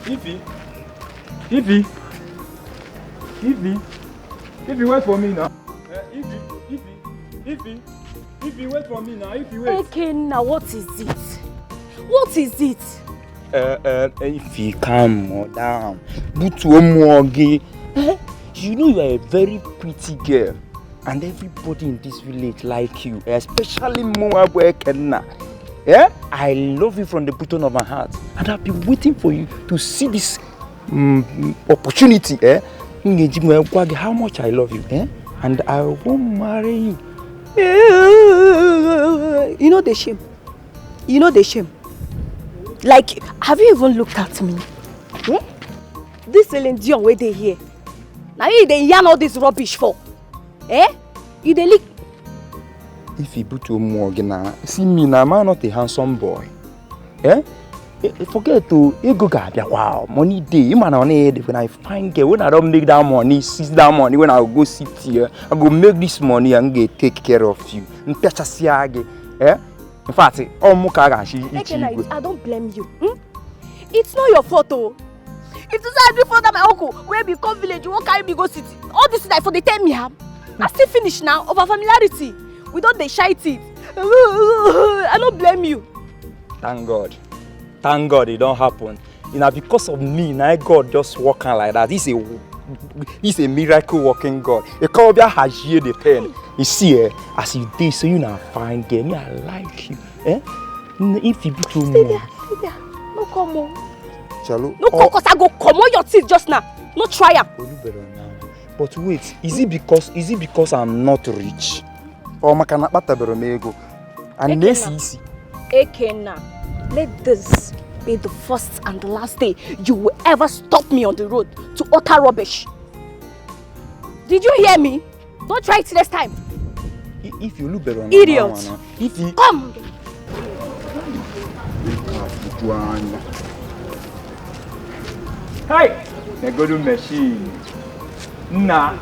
Ify, wait for me now. Ify, wait for me now. Ify, wait. Okay, now what is it? What is it? Ify, calm down. But one more again. You know you are a very pretty girl, and everybody in this village like you, especially Moabwe Kenna. Yeah, I love you from the bottom of my heart, and I've been waiting for you to see this opportunity. How much I love you, and I won't marry you. You know the shame. You know the shame. Like, have you even looked at me? This Celine Dion where they here. Now you dey yarn all this rubbish for? You dey lick. If you put your morgan, see me now, I'm not a handsome boy. Forget to go get wow, money day. You man on head when I find girl, when I don't make that money, seize that money, when I go sit here, I go make this money and get take care of you. In fact, I don't blame you. It's not your fault, oh. It's just before that my uncle, where we come village, you won't carry me go city. All this is like for they tell me, I still finish now over familiarity. We don't they shite it. I don't blame you. Thank God. Thank God it don't happen. You know, because of me, now God just working like that. He's a miracle working God. The Cobia has here the pen. You see, as you did, so you now find girl. Me, I like you. If you be too more. Stay there. No come on. Chalo. No come, cause I go come on your teeth just now. No try am. But wait, is it because I'm not rich? Or makana bata beromego? And this easy. Ekena, let this be the first and the last day you will ever stop me on the road to utter rubbish. Did you hear me? Don't try it next time. If you look better, idiot. If you come. Hey, the good machine. Nah,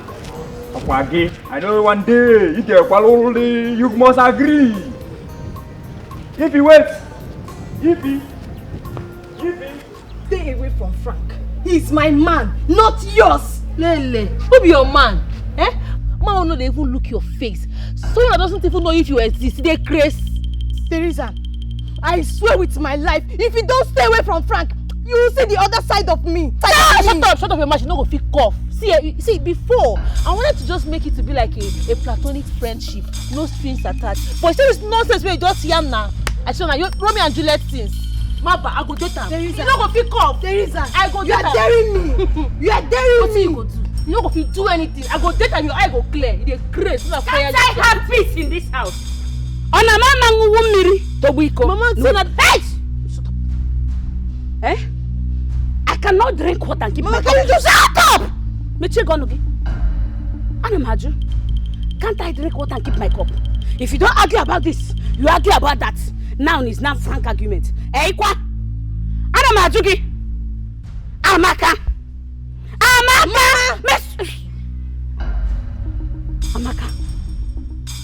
I know one day you get quality. You must agree. If you wait, stay away from Frank. He's my man, not yours. Lele, who be your man? Man will not even look your face. Someone doesn't even know if you exist. They crazy. Teresa, I swear with my life, if you don't stay away from Frank, you will see the other side of me. Shut up your mouth. You no go fit cough. See, before I wanted to just make it to be like a platonic friendship, no strings attached. But see this nonsense where you just yam now. I show now you Romeo and Juliet things. Maba, I go date am. You no go fit cough. Teresa, I go date am. You are daring me. You are daring me. What you go do? You no go fit do anything. I go date am, your eye go clear. You dey craze. Can't I have peace in this house? Ona mama nguwu mmiri Tobuiko. Mama, no na hey! Shut up. I cannot drink water and keep my can you just shut up? Meche gonugi. Anamaju. Can't I drink water and keep my cup? If you don't argue about this, you argue about that. Now is not frank argument. Kwa? Anamajugi. Amaka. Amaka.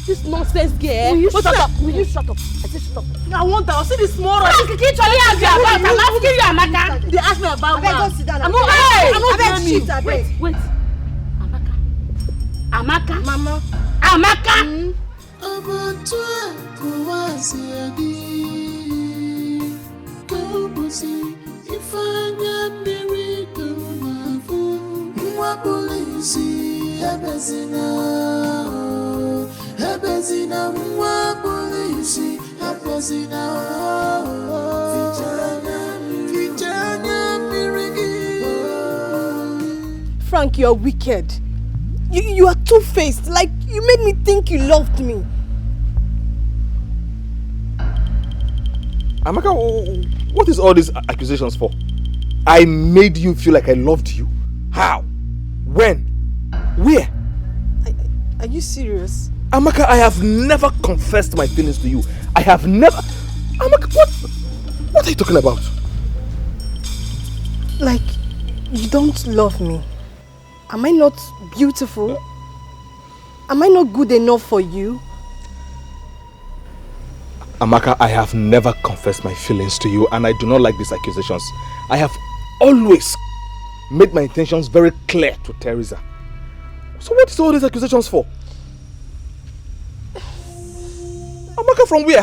This nonsense girl. Will you shut up? Will you shut up? I said shut up. I want that. I'll see this tomorrow. I'm asking you, Amaka. They ask me about that. Go sit down. I'm not blaming you. Wait. Amaka. Mama. Amaka. Frank, you're wicked. You are two-faced. Like, you made me think you loved me. Amaka, what is all these accusations for? I made you feel like I loved you? How? When? Where? Are you serious? Amaka, I have never confessed my feelings to you. I have never... Amaka, what are you talking about? Like, you don't love me. Am I not beautiful? Am I not good enough for you? Amaka, I have never confessed my feelings to you, and I do not like these accusations. I have always made my intentions very clear to Teresa. So what is all these accusations for? Amaka, from where?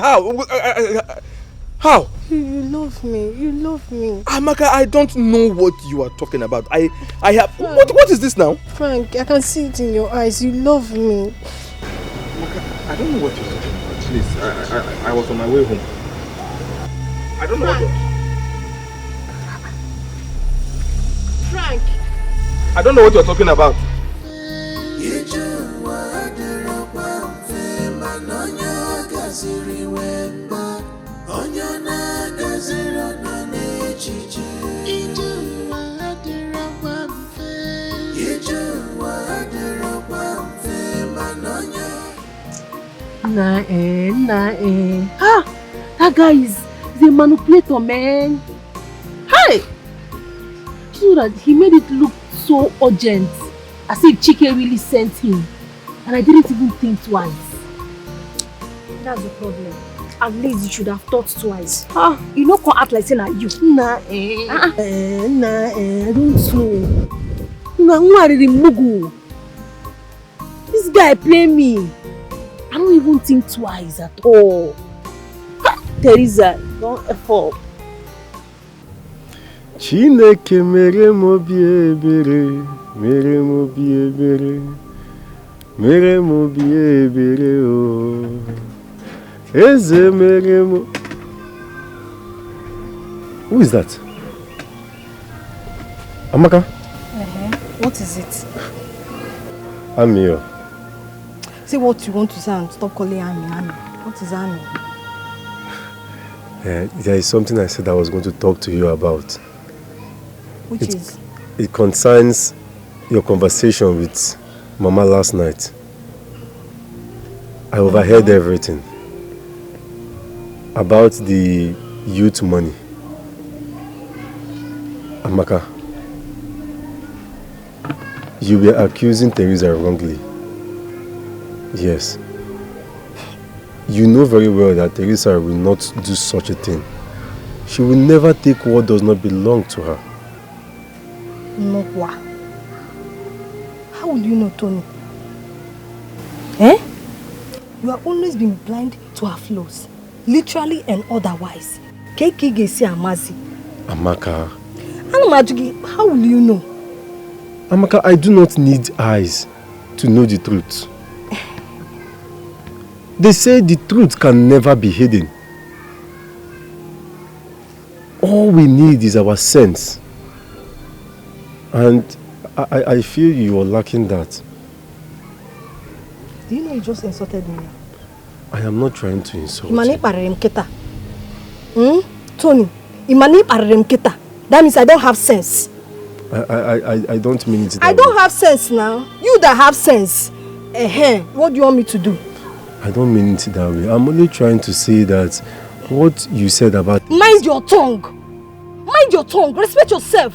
How? You love me. You love me. Amaka, I don't know what you are talking about. I have... What is this now? Frank, I can see it in your eyes. You love me. Amaka, I don't know what you're talking about. Please, I was on my way home. I don't know what you're... Frank! I don't know what you're talking about. That guy is a manipulator, man. Hi! So that he made it look so urgent, as if Chike really sent him, and I didn't even think twice. That's the problem. At least you should have thought twice. You know, can't act like saying that you. I don't know. This guy play me. I don't even think twice at all. Teresa, don't F up. Chineke mere mobi ebere, mere mobi ebere, mere mobi ebere o. Eze mere mo. Who is that? Amaka? What is it? I'm here. Say what you want to say and stop calling Ami. What is Ami? There is something I said I was going to talk to you about. Which is? It concerns your conversation with Mama last night. I overheard everything about the youth money. Amaka, you were accusing Teresa wrongly. Yes. You know very well that Teresa will not do such a thing. She will never take what does not belong to her. No, what? How will you know, Tony? You have always been blind to her flaws, literally and otherwise. Amaka. How will you know? Amaka, I do not need eyes to know the truth. They say the truth can never be hidden. All we need is our sense. And I feel you are lacking that. Do you know you just insulted me? I am not trying to insult you. Tony, that means I don't have sense. I don't mean it that I don't have sense now. You that have sense. What do you want me to do? I don't mean it that way. I'm only trying to say that what you said about... Mind your tongue. Mind your tongue. Respect yourself.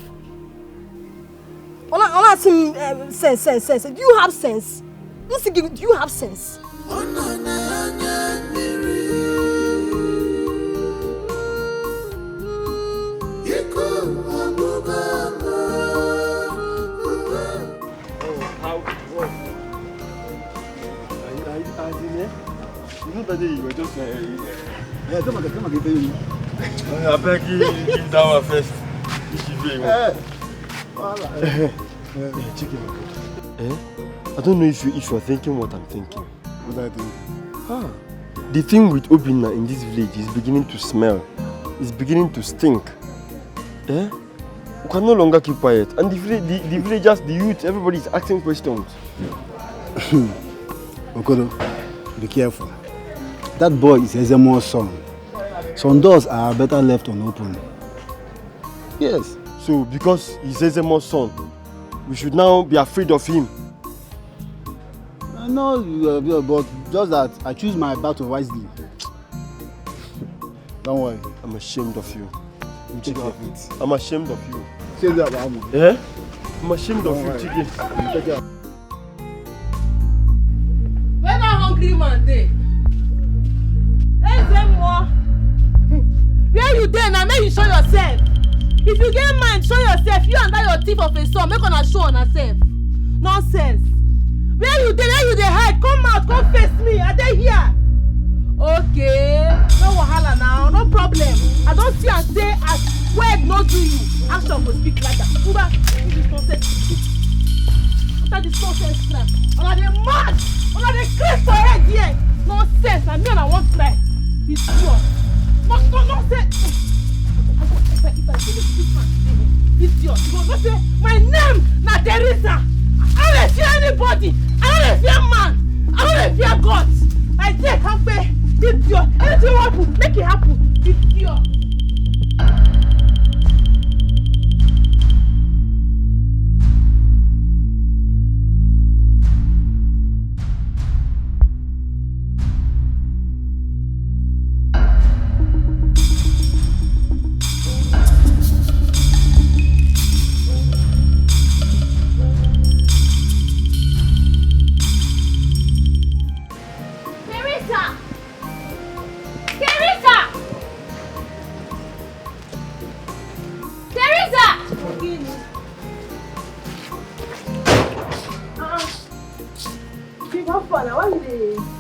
Sense. Do you have sense? Do you have sense? You were just come on, I beg you, give that one first. I don't know if you are thinking what I'm thinking. What I think? The thing with Obinna in this village is beginning to smell. It's beginning to stink. We can no longer keep quiet. And the villagers, the youth, everybody is asking questions. Okodo, be careful. That boy is Ezemo's son. Some doors are better left unopened. Yes. So because he's Ezemo's son, we should now be afraid of him. No, but just that I choose my battle wisely. Don't worry. I'm ashamed of you. You take care of it. I'm ashamed of you. Say that about me. Yeah? I'm ashamed of you, Chike. You take care. Where that hungry man dey? Where you there now? Make you show yourself. If you get mind, Show yourself. You and that your thief of a son. Make una show on yourself. Nonsense. Where you dey hide? Come out, come face me. I dey here. Okay. No wahala now, no problem. I don't see and say as word no do you. Action go speak like that. Uba, this is nonsense. After this nonsense crap. Una dey mad. Una dey crazy for head here. Nonsense. And me and I want cry. It's pure. No, nonsense. If I give this man idiot, you go say my name na Teresa. I don't fear anybody. I don't fear man. I don't fear God. I take half pay. Idiot. Anything happen, make it happen. Idiot.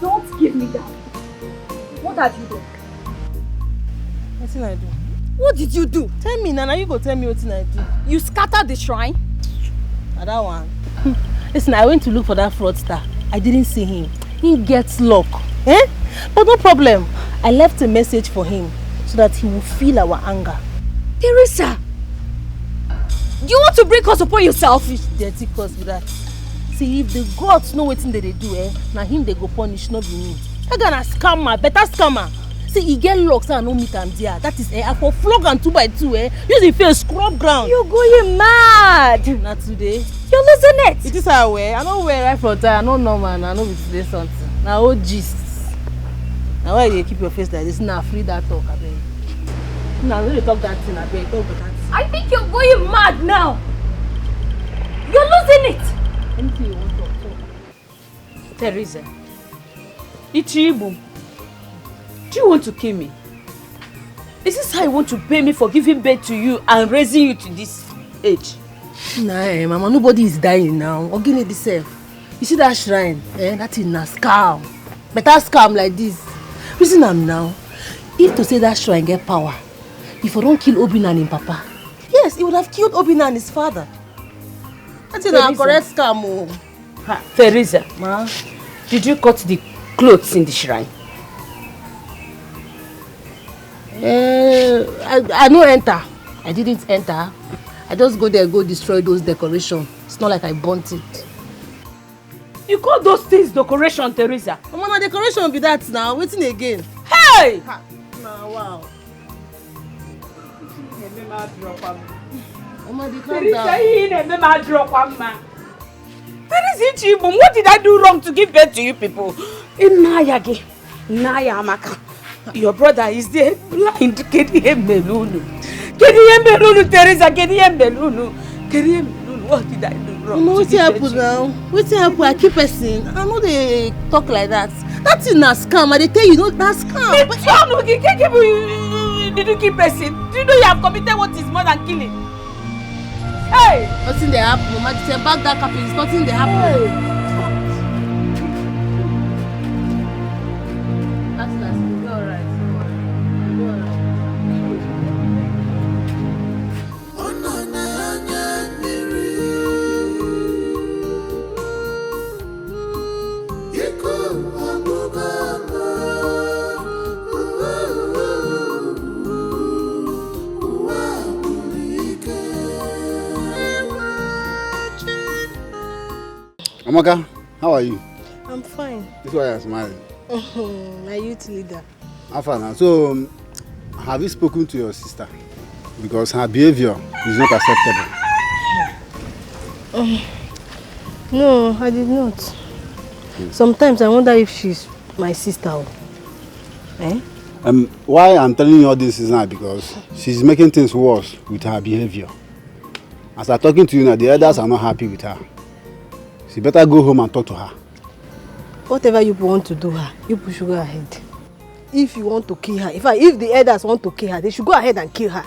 Don't give me that. What have you done? What did I do? What did you do? Tell me, Nana. You go tell me what did I do. You scattered the shrine? That one. Listen, I went to look for that fraudster. I didn't see him. He gets luck. Eh? But no problem. I left a message for him so that he will feel our anger. Teresa! You want to bring us upon yourself? Fish dirty cause with that. See, if the gods know what they do, now him they go punish, not be me. That guy na scammer, better scammer. See, he get luck, so I no meet him there. That is, I for flog and 2 by 2, use the face, scrub ground. You're going mad. Not today. You're losing it. It is how I wear. I don't wear right from time. I don't know, man. I know it's today something. Now, oh, Jesus. Now, why you keep your face like this? Now, free that talk, I beg. Now, when you talk that thing, I beg, talk about that. I think you're going mad now. You're losing it. Anything you want to talk. Teresa, Ichibu, do you want to kill me? Is this how you want to pay me for giving birth to you and raising you to this age? Nah, mama, nobody is dying now. Ogini this self. You see that shrine? That is a scam. Better scam like this. Reason am now. If to say that shrine get power, if I don't kill Obina and him papa, yes, he would have killed Obina and his father. That's a correct scam. Oh. Teresa, Ma? Did you cut the clothes in the shrine? I no enter. I didn't enter. I just go there, go destroy those decorations. It's not like I burnt it. You call those things decoration, Teresa? Mama, decoration be that now. Waiting again. Hey! Nah, wow. Teresa Ichibu, what did I do wrong to give birth to you people? Inayage, Naya Amaka. Your brother is there, blind. Kediye Melunu, Teresa, Kediye Melunu. What did I do wrong? Mama, what's happen now? What's happen? I keep person. I know they talk like that. That's in a scam. I tell you, no, that's scam. Did you keep person? Do you know you have committed what is more than killing? Hey! Nothing they happen, Mama. Just back that cap. It's nothing they happen. Hey. That's you're alright. You're alright. Amaka, how are you? I'm fine. This is why I'm smiling. My youth leader. How far now? So, have you spoken to your sister? Because her behavior is not acceptable. No, I did not. Sometimes I wonder if she's my sister. Eh? Why I'm telling you all this is now because she's making things worse with her behavior. As I'm talking to you now, the others are not happy with her. She better go home and talk to her. Whatever you want to do her, you should go ahead. If you want to kill her, if the elders want to kill her, they should go ahead and kill her.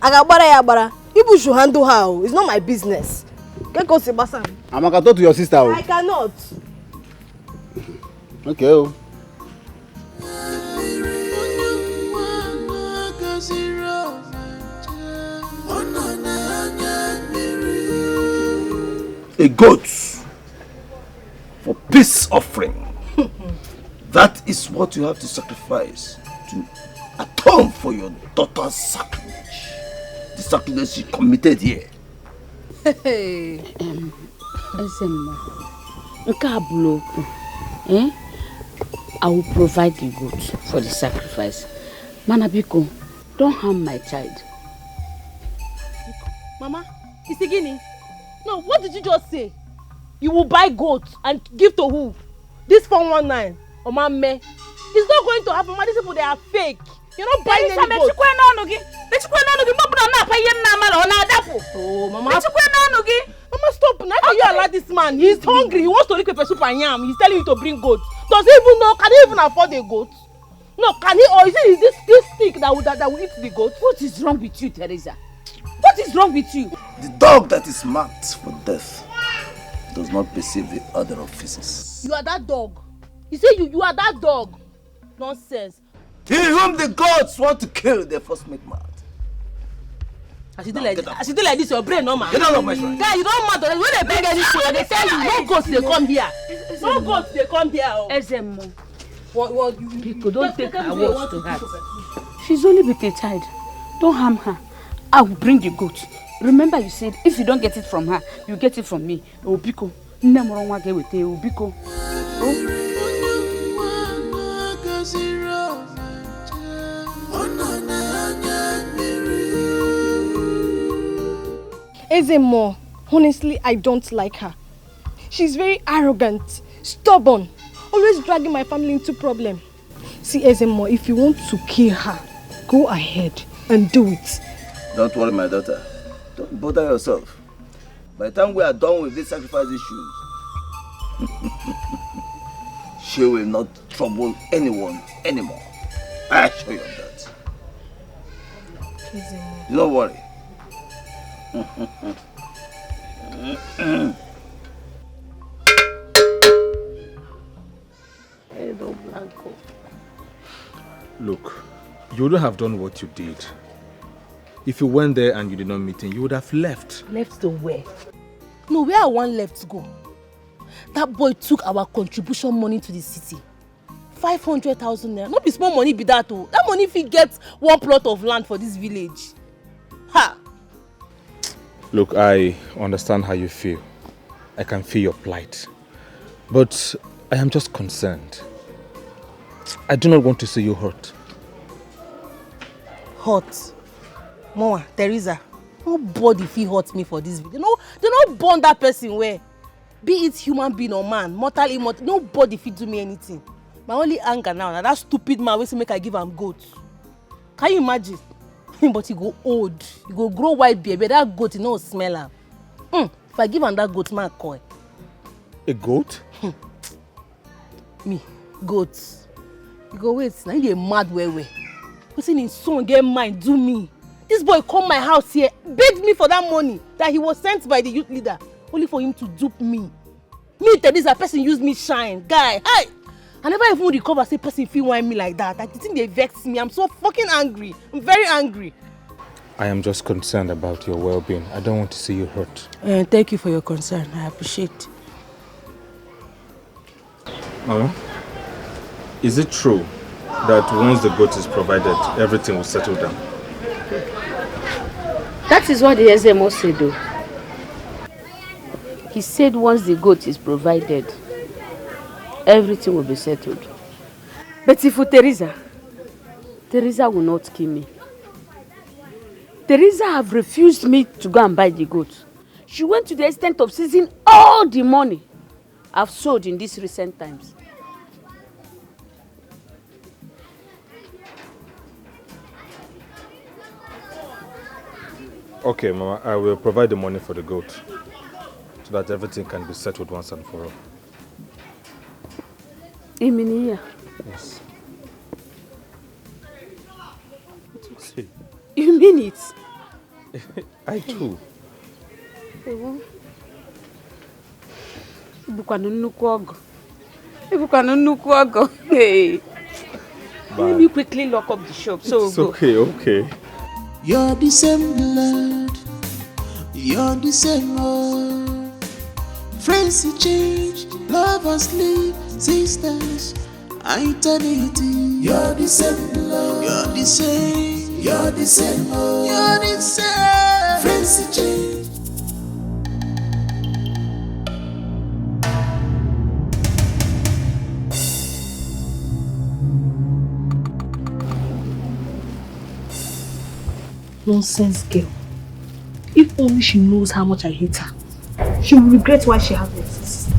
Agabara. People should handle her. It's not my business. Get go, Sebastian. Amaka, talk to your sister. I cannot. Okay. Oh. A goat for peace offering. That is what you have to sacrifice to atone for your daughter's sacrilege. The sacrilege she committed here. Hey. I will provide the goat for the sacrifice. Manabiko, don't harm my child. Mama, Isigini. No, what did you just say? You will buy goat and give to who? This 419 or Mame? It's not going to happen. Man, these people, they are fake. You're not buying any goat. Oh, Mama. Mama, stop. Now can you allow this man? He's hungry. He wants to eat pepper soup and yam. He's telling you to bring goat. Does he even know? Can he even afford a goat? No, can he? Or is it this stick that will eat the goat? What is wrong with you, Teresa? What is wrong with you? The dog that is marked for death does not perceive the odor of feces. You are that dog. You say you are that dog. Nonsense. He whom the gods want to kill, they first make mad. As you do like this, your brain no man. Get out of my friend. Guy, you don't matter. When they bring anything, they tell you no ghosts they come here. No ghosts they come here. Ezemo. What you people don't take her words to heart. She's only with a child. Don't harm her. I will bring the goat. Remember you said if you don't get it from her, you get it from me. Obiko. Nemorongwa get with you, Obiko. Oh. Ezemo, honestly, I don't like her. She's very arrogant, stubborn, always dragging my family into problem. See, Ezemo, if you want to kill her, go ahead and do it. Don't worry, my daughter. Don't bother yourself. By the time we are done with these sacrifice issues, she will not trouble anyone anymore. I assure you of that. Ezemo. Don't worry. Look, you wouldn't have done what you did. If you went there and you did not meet him, you would have left. Left to where? No, where I want left to go. That boy took our contribution money to the city. 500,000 naira. Not be small money be that oh. That money if he gets one plot of land for this village. Ha! Look, I understand how you feel. I can feel your plight. But I am just concerned. I do not want to see you hurt. Hurt? Mama, Teresa, nobody feel hurt me for this video. No, they not born that person where. Be it human being or man, mortal, immortal, nobody feel do me anything. My only anger now, that stupid man will say make I give him goat. Can you imagine? But he go old, he go grow white beard, but that goat, you know, smell him. If I give him that goat, man, call. A goat? Me, goat. You go wait, now you mad way. Person his son get mind, do me. This boy come my house here, begged me for that money that he was sent by the youth leader, only for him to dupe me. Me, Teresa, person use me shine, guy. Hi. I never even recover say person feel whine me like that. Like the thing they vex me. I'm so fucking angry. I'm very angry. I am just concerned about your well-being. I don't want to see you hurt. Thank you for your concern. I appreciate it. Mama, is it true that once the goat is provided, everything will settle down? That is what the SMO said though. He said once the goat is provided, everything will be settled. But if for Teresa will not kill me. Teresa have refused me to go and buy the goat. She went to the extent of seizing all the money I've sold in these recent times. Okay, Mama, I will provide the money for the goat so that everything can be settled once and for all. Iminia. Yes. You mean it? I do. Hey. Let me quickly lock up the shop. So it's okay, okay. You're the same blood. You're the same old. Friends change, lovers leave, sisters, eternity. You're the same blood. You're the same. You're the same old. You're the same. Friends change. Nonsense girl. If only she knows how much I hate her, she will regret why she has me as a sister.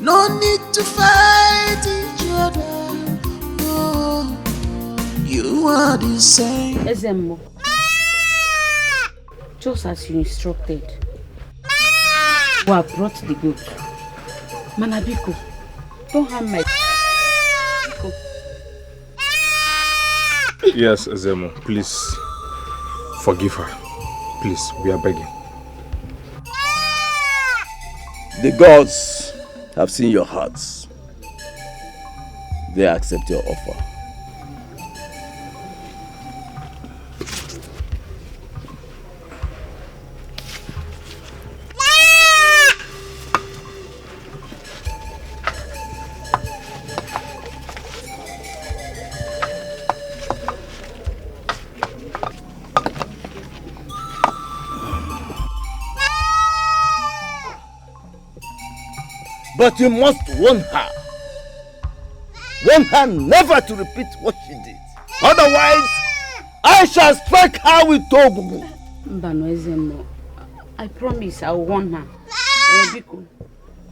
No need to fight each other. Oh, you are the same. Ezemo. Just as you instructed. Who have brought the goat. Manabiko, don't harm my. Yes, Ezemo, please forgive her. Please, we are begging. The gods have seen your hearts. They accept your offer. But you must warn her. Warn her never to repeat what she did. Otherwise, I shall strike her with Togugu. Mbano Ezemo, I promise I'll warn her. Biko,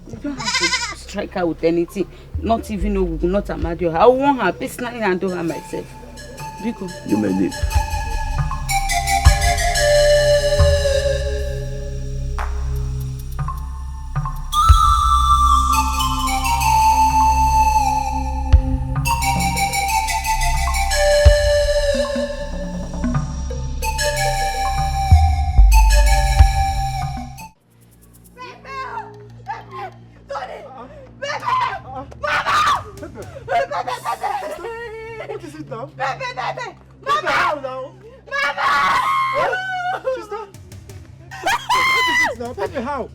you don't have to strike her with anything. Not even Ogugu, not Amadio. I'll warn her personally and do her myself. Biko. You may leave.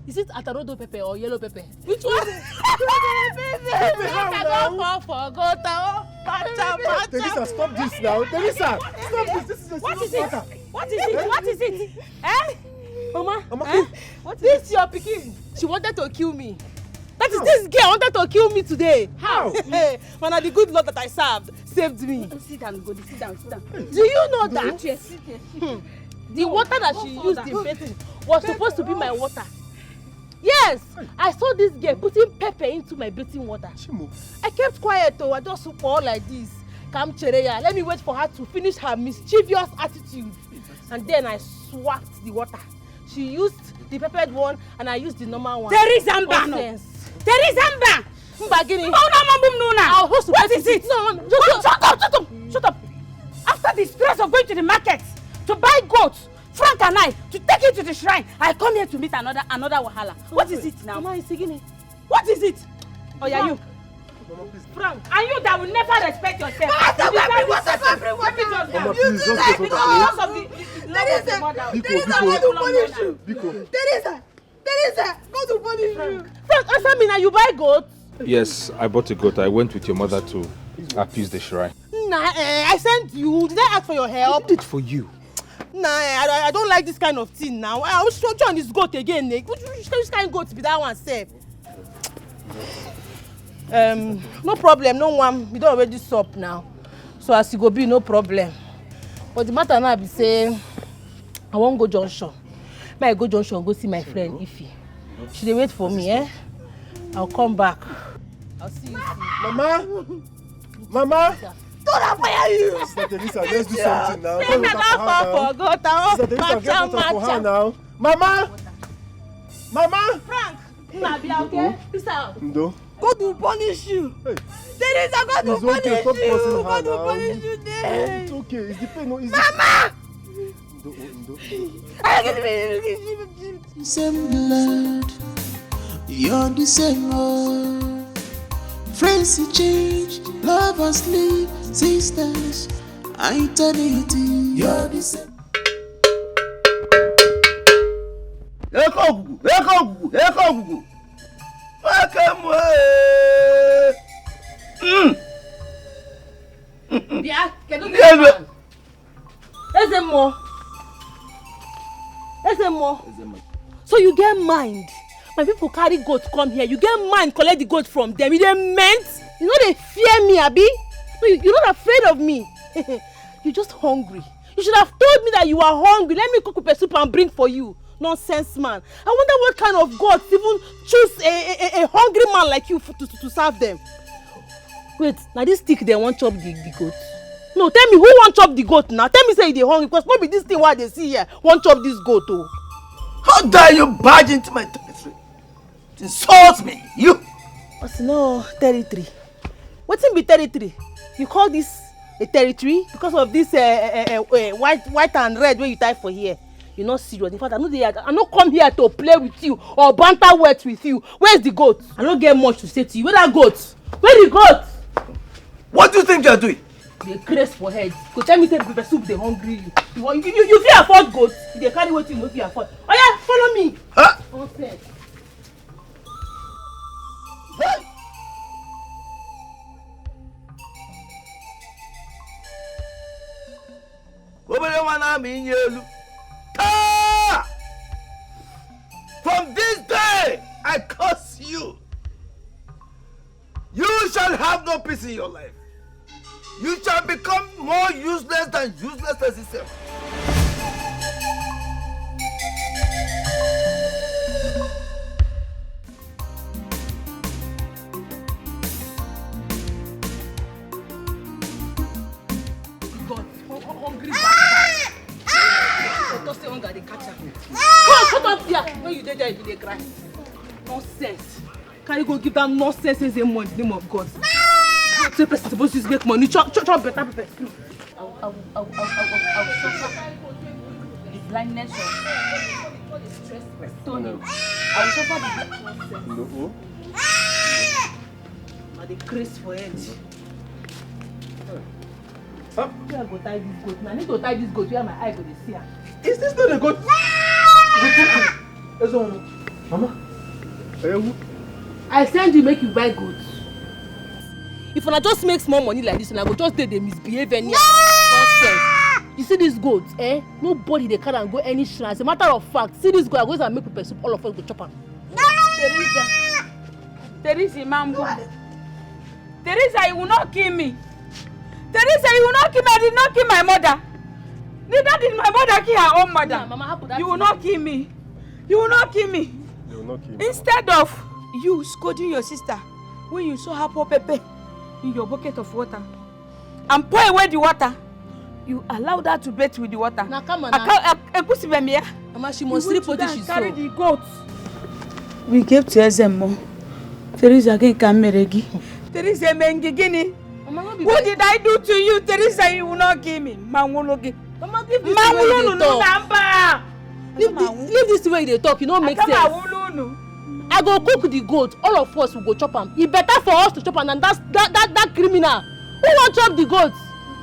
Is it atarodo pepper or yellow pepper? Which one? Pepper, how now? Teresa, stop this now. Teresa, stop this. This is a What is serious it? matter. What is it? What is it? Eh? Mama, What is this your pikin. She wanted to kill me. That is this girl wanted to kill me today. How? Man, the good Lord that I served saved me. Sit down, go. Sit down. Do you know that? Sit here. The water that she used in bathing was supposed to be my water. Yes, I saw this girl putting pepper into my bathing water. I kept quiet though. I just pour like this. Come Chereya, let me wait for her to finish her mischievous attitude. And then I swapped the water. She used the peppered one and I used the normal one. Teresa Mbano. Mbagini. What is it? No, shut up. After the stress of going to the market to buy goats, Frank and I to take it to the shrine, I come here to meet another wahala. What is it now? Mama is singing. What is it? Oh yeah, you. Frank, and you that will never respect yourself. Teresa, go to punish you. Frank, answer me now. You buy goats? Yes, I bought a goat. I went with your mother to appease the shrine. Nah, I sent you. Did I ask for your help? I did for you. Nah, I don't like this kind of thing now. I will show you on this goat again. Which kind of goat be that one, sef? No problem, no one. We don't already stop now. So as you go be, no problem. But the matter now be say, I won't go junction. May I go junction go see my friend Ify. She dey wait for me, eh? I'll come back. I'll see you soon. Mama! Don't fire you! Sister Teresa, let's do something now. Sister Teresa, get water for her now. Mama! Frank! Nah, be okay? Peace out. Ndo. God will punish you. Hey. Teresa, God will punish you. God will punish you there. It's okay. It's the pain. No, it's Mama! The same blood, you're the same old. Friends change, lovers sleep, sisters, eternity. You're the same. Eko gugu. Bia, kedu the Ezemo. So you get mind. My people carry goats come here. You get mind collect the goat from them. You dey meant? You know they fear me, Abi? No, you're not afraid of me. You're just hungry. You should have told me that you are hungry. Let me cook pepper soup and bring for you. Nonsense, man. I wonder what kind of gods even choose a hungry man like you to serve them. Wait, now this stick they want chop the goat. No, tell me who want chop the goat now? Tell me say they hungry because maybe this thing what they see here want chop this goat oh. How dare you barge into my territory? To insult me, you! What's no territory? What's in be territory? You call this a territory because of this white and red where you tie for here? You're not serious. In fact, I'm not come here to play with you or banter words with you. Where's the goat? I don't get much to say to you. Where that goat? Where the goat? What do you think you're doing? They craze for head. Go tell me say the pepper soup they hungry you. You fit afford goat? They carry what you no fit afford. Oh yeah, follow me. Huh? Okay. Hey. From this day, I curse you. You shall have no peace in your life. You shall become more useless than uselessness itself. Hungry bastard. Don't say hunger, they catch her. Come, shut up here. When you there, you dey cry. Nonsense. Can you go give that nonsense as a money in the name of God? Say person supposed to make money. Chop better pepper. I'll suffer the blindness of Tony. I will suffer the blindness. No. Now they craze for it. Huh? Where I go tie this goat? Now I need to tie this goat where my eye go to see her. Is this not a goat? Mama. I send you make you buy goats. If una just make small money like this, and I go just dey misbehave any nonsense. You see this goat, nobody they carry and go any shrine. As a matter of fact, see this goat, I go and make pepper soup. All of us go chop am. Teresa, Mambo. Teresa, you will not kill me. Teresa, you will not kill me. I did not kill my mother. Neither did my mother kill her own mother. Yeah, Mama, how could that you will not kill me. You will not kill me. They will not kill me. Instead of you scolding your sister when you saw her pour pepper in your bucket of water and pour away the water, you allowed her to bathe with the water. Now come on now. Mama, she must sleep until she's carry the goat. We gave to Ezemo. Teresa again can meregi. Teresa mengigini. What did I do to you, Teresa? You will not give me. Mangologi. Mama, leave this way they talk. Leave this way they talk. You don't make sense. I go cook the goat. All of us will go chop am. It's better for us to chop am than that criminal. Who want chop the goat?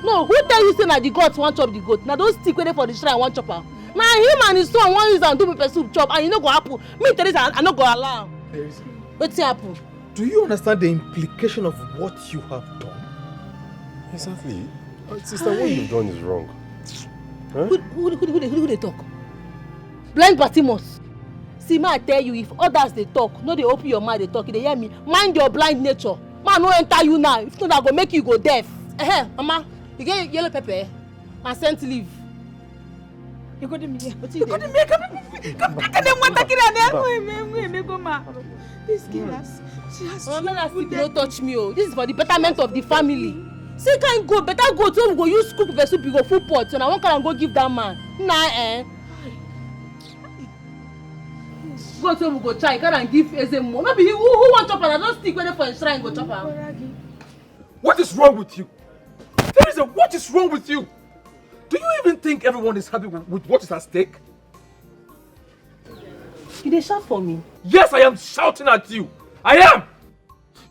No, who tell you say na the goat want chop the goat? Na those stick waiting for the shrine want chop am. Na him and his son wan use am do pepper soup chop, and e no go happen. Me, Teresa, I no go allow am. Teresa, wetin happen? Do you understand the implication of what you have done? Exactly. Sister, what you've done is wrong. Huh? Who they talk? Blind Bartimaeus. See, ma, I tell you, if others they talk, no, they open your mouth, they talk, they hear me. Mind your blind nature. Man, no enter you now. If not, I go make you go deaf. Mama, you get yellow pepper and scent leaf. You go to me. You go to me. This girl has. Mama, don't touch me. Oh, this is for the betterment of the family. See, can go better go to go use cook pepper soup, you go full pot. So now one can go give that man. Nah, Go to we go try, can and give Ezemo. Maybe who want chop am? I don't stick whether for a shrine go chop am. What is wrong with you? Teresa, what is wrong with you? Do you even think everyone is happy with what is at stake? You dey shout for me? Yes, I am shouting at you. I am.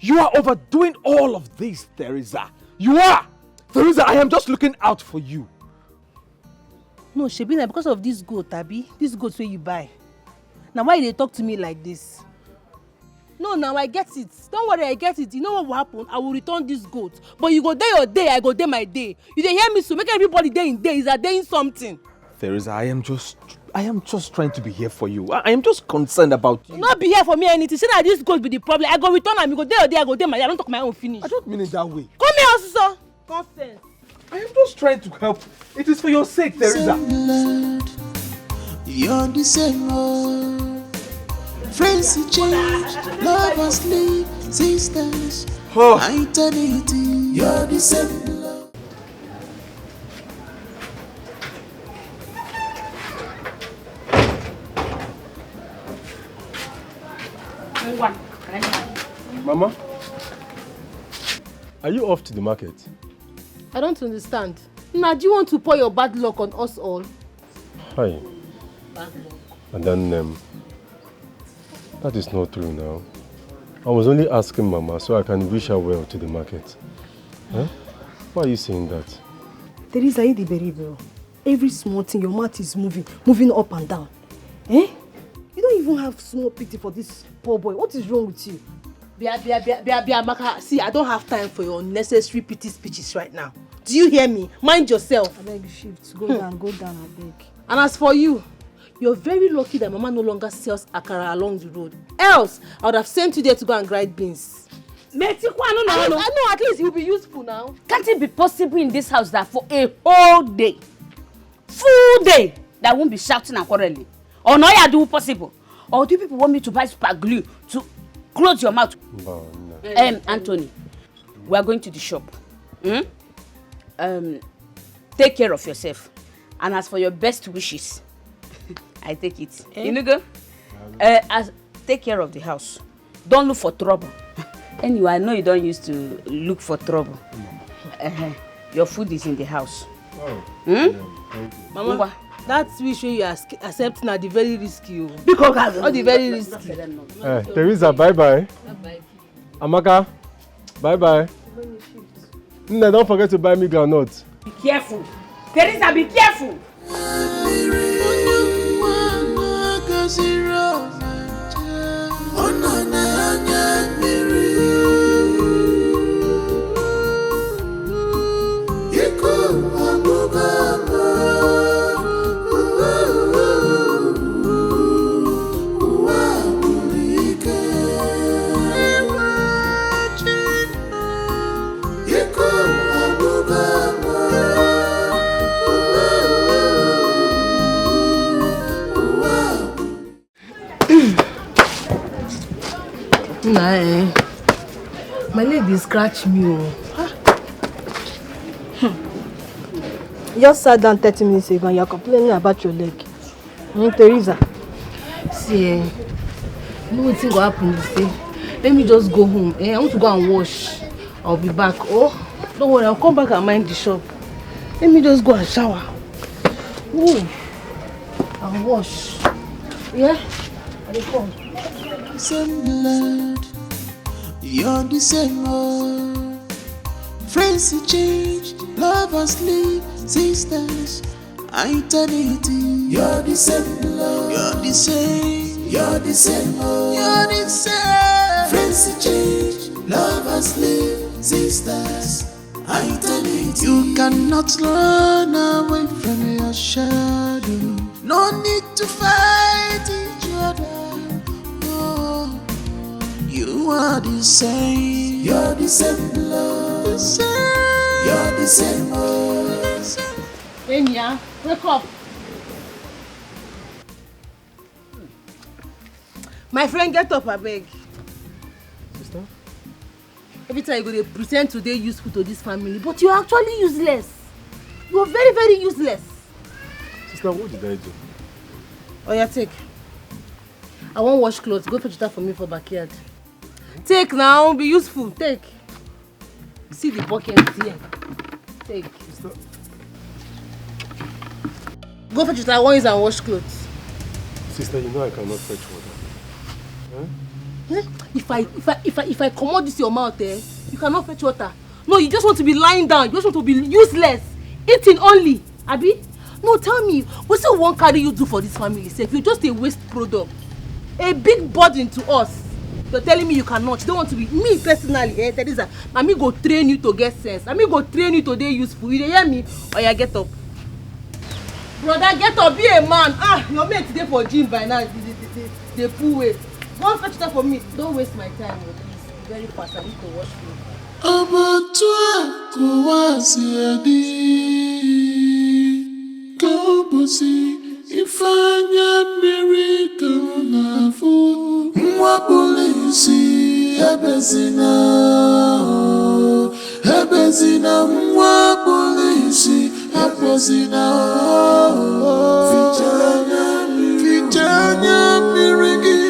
You are overdoing all of this, Teresa. You are. Teresa, I am just looking out for you. No, Shebina, because of this goat, Abi. This goat where you buy. Now why they talk to me like this? No, now I get it. Don't worry, I get it. You know what will happen? I will return this goat. But you go day your day, I go day my day. You dey hear me so? Make everybody day in day. Is that day something? Teresa, I am just trying to be here for you. I am just concerned about you. Not be here for me anything. Say that this goat be the problem. I go return and you go day your day, I go day my day. I don't talk my own finish. I don't mean it that way. Come here, officer. Nonsense. I am just trying to help. It is for your sake, Teresa. You're the same old. Friends who change, lovers leave, sisters, eternity. You're the same love. Mama, are you off to the market? I don't understand. Now, do you want to pour your bad luck on us all? Hi. And then, that is not true now. I was only asking Mama so I can wish her well to the market. Huh? Why are you saying that? Teresa, you the berry. Every small thing, your mouth is moving up and down. Eh? You don't even have small pity for this poor boy. What is wrong with you? Maka. See, I don't have time for your unnecessary pity speeches right now. Do you hear me? Mind yourself. I beg you, shift. Go down, I beg. And as for you, you're very lucky that Mama no longer sells akara along the road. Else, I would have sent you there to go and grind beans. No. I know, at least it will be useful now. Can't it be possible in this house that for a whole day, full day, that won't be shouting and quarreling? Or no, you do possible? Or do people want me to buy super glue to close your mouth? No. Anthony, we are going to the shop. Take care of yourself. And as for your best wishes, I take it. You know, go? Take care of the house. Don't look for trouble. Anyway, I know you don't used to look for trouble. Your food is in the house. Mama, that wish you accept now the very risky. Because all the very risky. Teresa, bye-bye. Amaka, bye-bye. No, don't forget to buy me groundnuts. Be careful. Teresa, be careful. My leg is scratch me. Just sat down 30 minutes ago and you're complaining about your leg. Teresa. See, you know what's going to happen this day? Let me just go home. I want to go and wash. I'll be back. Oh, don't worry, I'll come back and mind the shop. Let me just go and shower. Ooh, and wash. Yeah? I will come. Same blood, you're the same old. Friends who change, lovers leave, sisters, eternity. You're the same blood, you're the same, you're the same old. You're the same. Friends who change, lovers leave, sisters, eternity. You cannot run away from your shadow. No need to fight each other. You are the same. You're the same blood. The same. You're the same blood. Enya, wake up. My friend, get up, I beg. Sister? Every time you go to pretend today useful to this family, but you're actually useless. You're very, very useless. Sister, what did I do? Oh, yeah, take. I won't wash clothes. Go fetch water for me for backyard. Take now, be useful. Take. See the bucket here. Take. Go fetch water. I want use and wash clothes. Sister, you know I cannot fetch water. If I come out this your mouth, you cannot fetch water. No, you just want to be lying down. You just want to be useless. Eating only. Abi? No, tell me, what's the one carry you do for this family? Say, if you're just a waste product, a big burden to us. You're telling me you cannot. You don't want to be. Me personally, Teresa, I mean go train you to get sense. I mean go train you to be useful. You hear me? Or you get up. Brother, get up. Be a man. Your mate today for gym by now. They pull weight. Go fetch that for me. Don't waste my time, please. Very fast. I need to wash you. Ifanya miracle na fu mwa polisi ebezina mwa polisi Vijanya mirigi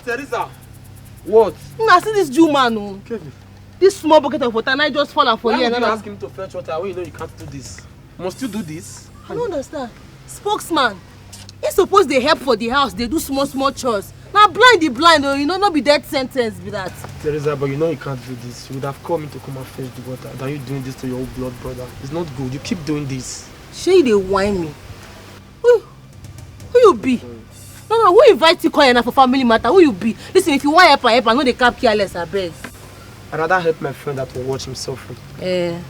Teresa, what? I see this Jew man. This small bucket of water and I just fall for you. Why would you ask him to fetch water when you know you can't do this? Must you do this? I don't understand. Spokesman, he supposed they help for the house. They do small chores. Now blind the blind, you know, not be death sentence be that. Teresa, but you know you can't do this. You would have called me to come and fetch the water than you doing this to your old blood brother. It's not good. You keep doing this. Shay, they whine me. Who you be? No, who invites you call for family matter? Who you be? Listen, if you want help, I know they can't careless, I beg. I'd rather help my friend that will watch him suffering.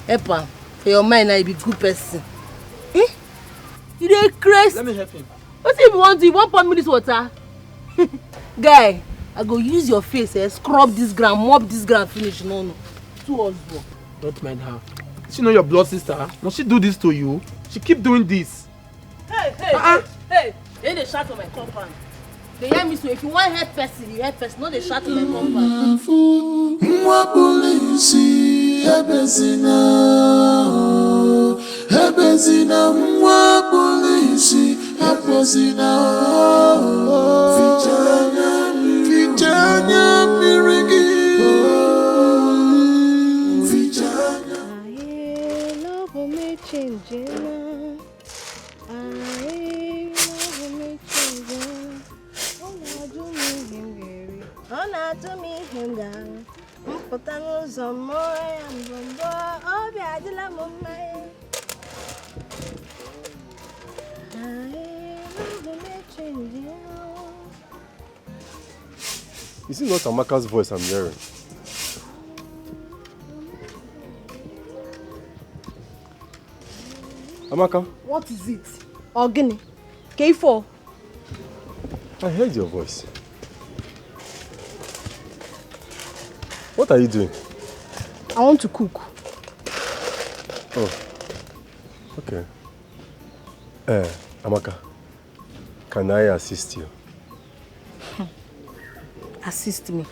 Help for your mind, I be good person. You dey crazy? Let me help him. What if you want to? You want pour me this water? Guy, I go use your face, scrub this ground, mop this ground, finish. No. 2 hours work. Don't mind her. She know your blood sister. Must she do this to you? She keep doing this. Hey! They shout on my compound. They hear me so if you want help person, you help person. No, they shout on my compound. Is it not Amaka's voice I'm hearing? Amaka? What is it? Ogini. K4. I heard your voice. What are you doing? I want to cook. Oh. Okay. Amaka, can I assist you? assist me.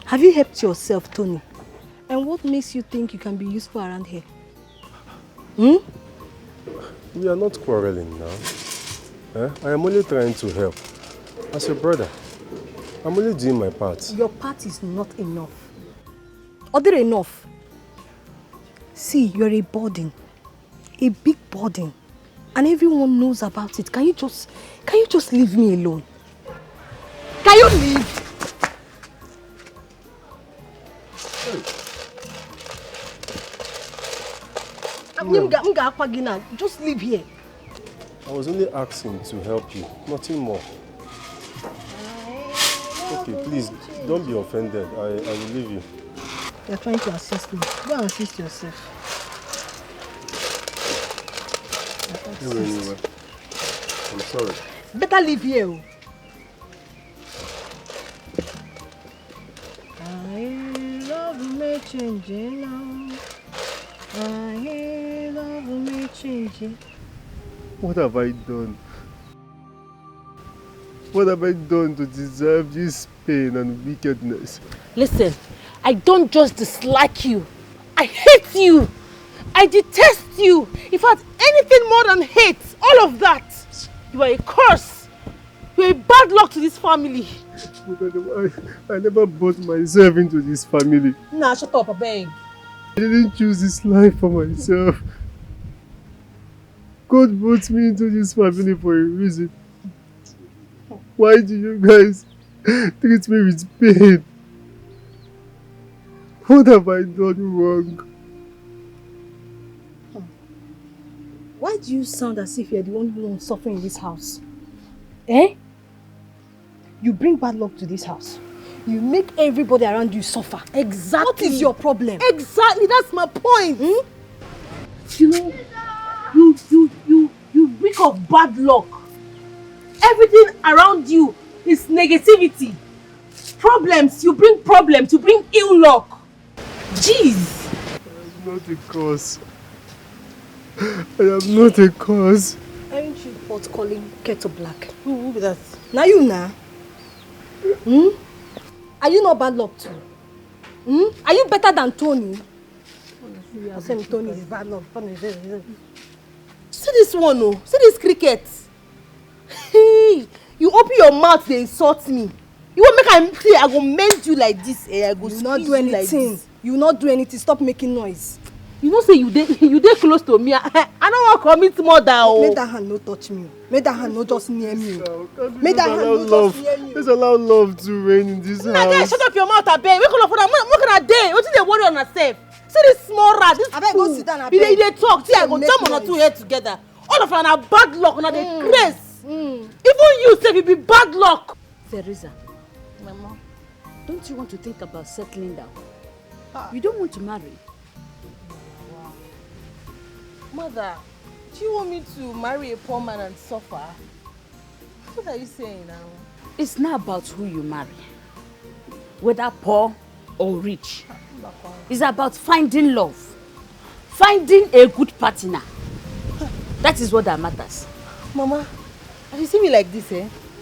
Have you helped yourself, Tony? And what makes you think you can be useful around here? Hmm? We are not quarreling now. I am only trying to help. As your brother, I'm only doing my part. Your part is not enough. Other enough. See, you're a burden. A big burden. And everyone knows about it. Can you just leave me alone? Can you leave? Just leave here. I was only asking to help you, nothing more. Okay, please, don't be offended. I will leave you. You're trying to assist me. Go and assist yourself. Anyway, I'm sorry. Better leave here. I love me changing now. I love me changing. What have I done? What have I done to deserve this pain and wickedness? Listen, I don't just dislike you. I hate you. I detest you. In fact, anything more than hate, all of that. You are a curse. You are a bad luck to this family. I never brought myself into this family. Nah, shut up, I beg. I didn't choose this life for myself. God brought me into this family for a reason. Why do you guys treat me with pain? What have I done wrong? Why do you sound as if you're the only one suffering in this house? Eh? You bring bad luck to this house. You make everybody around you suffer. Exactly. What is your problem? Exactly, that's my point. You know, you reek of bad luck. Everything around you is negativity. Problems, you bring ill luck. Jeez. I am not a cause. I am not a cause. Aren't you pot calling kettle black? Who be that? Now you now. Are you not bad luck too? Are you better than Tony? You are saying Tony is bad luck. See this one, oh. See this cricket. Hey, you open your mouth, they insult me. You want make I play? I go mend you like this. I go you not do anything. Like you will not do anything. Stop making noise. You know say you dey close to me. I don't want to commit murder. Oh. Make that hand no touch me. Make that hand no just near me. Make that hand no just near me. Let's allow love to reign in this house. Guys, shut up your mouth, abeg. Make una for that. Make una dey. What dey worry on herself? See this small rat. This abeg go sit down. Abeg. You dey talk. See, I go jam una two here together. All of una bad luck. Una dey craze. Even you sef, you be bad luck. Teresa, Mama, don't you want to think about settling down? You don't want to marry. Mother, do you want me to marry a poor man and suffer? What are you saying now? It's not about who you marry, whether poor or rich. It's about finding love, finding a good partner. That is what that matters. Mama, as you see me like this,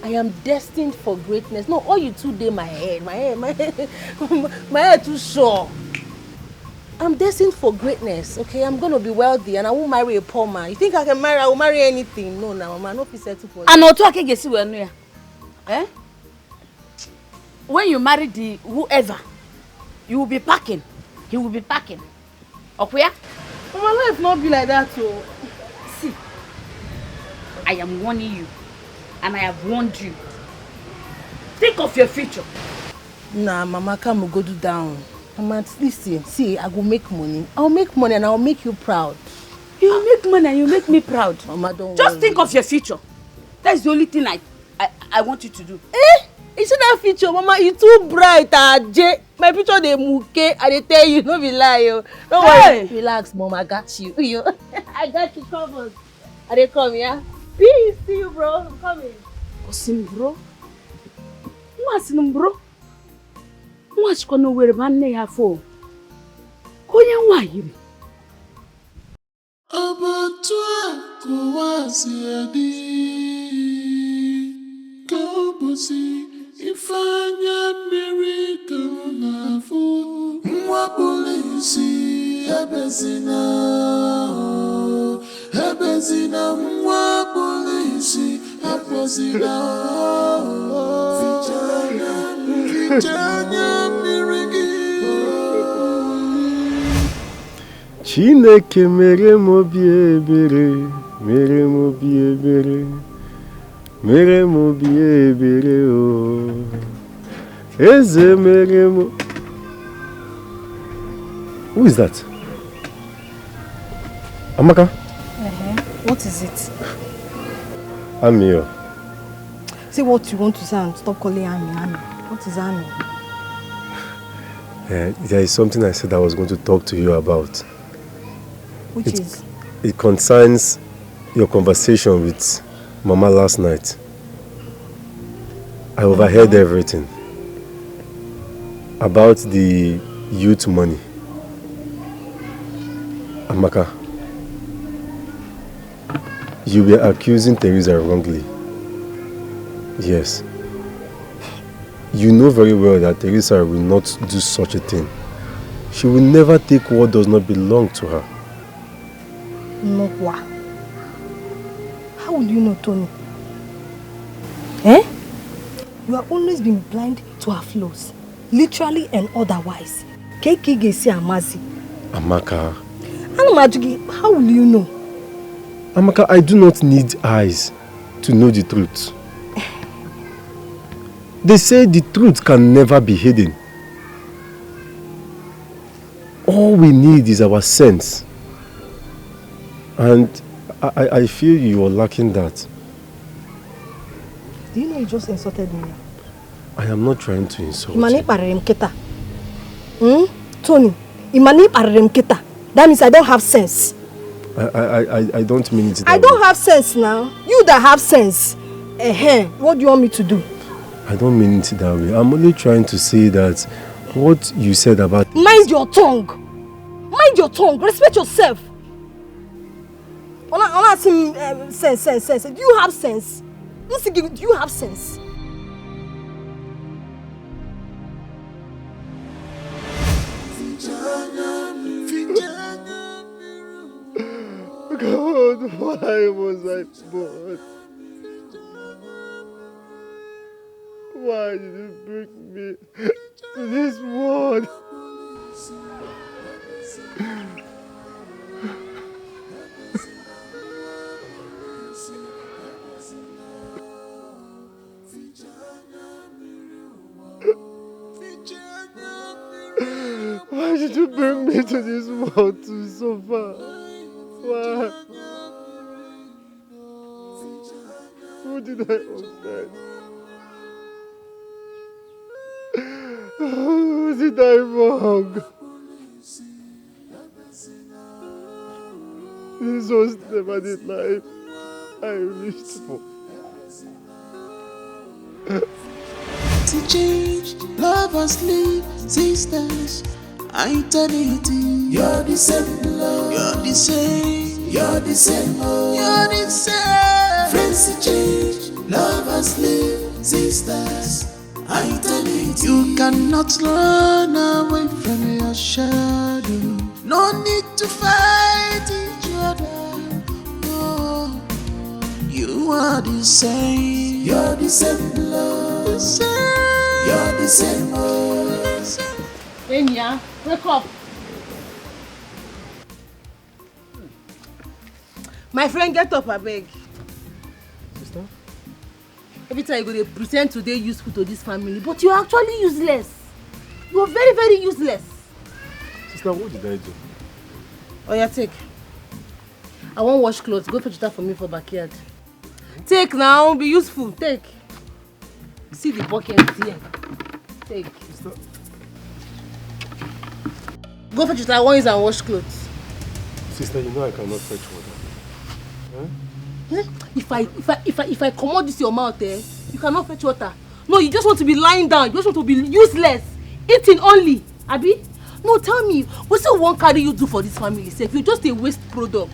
I am destined for greatness. No, all you two day my head my head too short. I'm destined for greatness, okay? I'm gonna be wealthy and I won't marry a poor man. You think I can marry? I will marry anything. No, Mama, no be settled for and also I can get you eh? When you marry the whoever, you will be packing. He will be packing. Okay? But my life not be like that, oh. See, I am warning you, and I have warned you. Think of your future. Nah, Mama, come go do down. Mama, listen, see, I will make money. I'll make money and I'll make you proud. You will make money and you make me proud. Mama, don't just worry. Think of your future. That's the only thing I want you to do. You see that future, Mama? You too bright, Jay. My future they muke. I tell you, no be lie, yo. Don't worry. Relax, Mama. I got you. I got you covered. Are they come, yeah? Peace, see you, bro. I'm coming. Osim, bro. What's in bro? What's gonna wear man ya for? Konya why? Abattoir Kowasiadi Kobosi if Ifanya miracle na fu mwa polisi ebezina mwa polisi Vijana miracle Chineke mere m obi ebere, mere m obi ebere, mere m obi ebere o. Eze mere m. Who is that? Amaka? What is it? I'm here. Say what you want to say and stop calling Ami. What is Ami? There is something I said I was going to talk to you about. Which is? It concerns your conversation with Mama last night. I overheard everything about the youth money. Amaka, you were accusing Teresa wrongly. Yes. You know very well that Teresa will not do such a thing. She will never take what does not belong to her. No, what? How would you know, Tony? Eh? You have always been blind to her flaws, literally and otherwise. Keke gesi amazi. Amaka. How will you know? Amaka, I do not need eyes to know the truth. They say the truth can never be hidden. All we need is our sense. And I feel you are lacking that. Do you know you just insulted me? I am not trying to insult you. Tony, that means I don't have sense. I don't mean it that I don't way. have sense now. You that have sense. What do you want me to do? I don't mean it that way. I'm only trying to say that what you said about... Mind your tongue. Mind your tongue. Respect yourself. I'm not asking sense. Do you have sense? Do you have sense? God, why was I born? Why did you bring me to this world? Why did you bring me to this world to suffer? Why? Who did I offend? Who did I wrong? This was never the life I wished for. To change, lovers live, sisters, eternity. You're the same love. You're the same. You're the same. You're the same. Friends to change, lovers live, sisters, eternity. You cannot run away from your shadow. No need to fight each other. Oh, you are the same. You're the same love. The same. You're the same. Enya, wake up. My friend, get up, I beg. Sister? Every time you go, they pretend to be useful to this family, but you're actually useless. You're very, very useless. Sister, what did I do? Oh yeah, take. I won't wash clothes. Go fetch that for me for backyard. Take now, be useful. Take. See the bucket here. Take. Sister. Go fetch that one and wash clothes. Sister, you know I cannot fetch water. Huh? If I commode this your mouth, you cannot fetch water. No, you just want to be lying down. You just want to be useless. Eating only. Abi? No, tell me, what's the one carry you do for this family? You're just a waste product.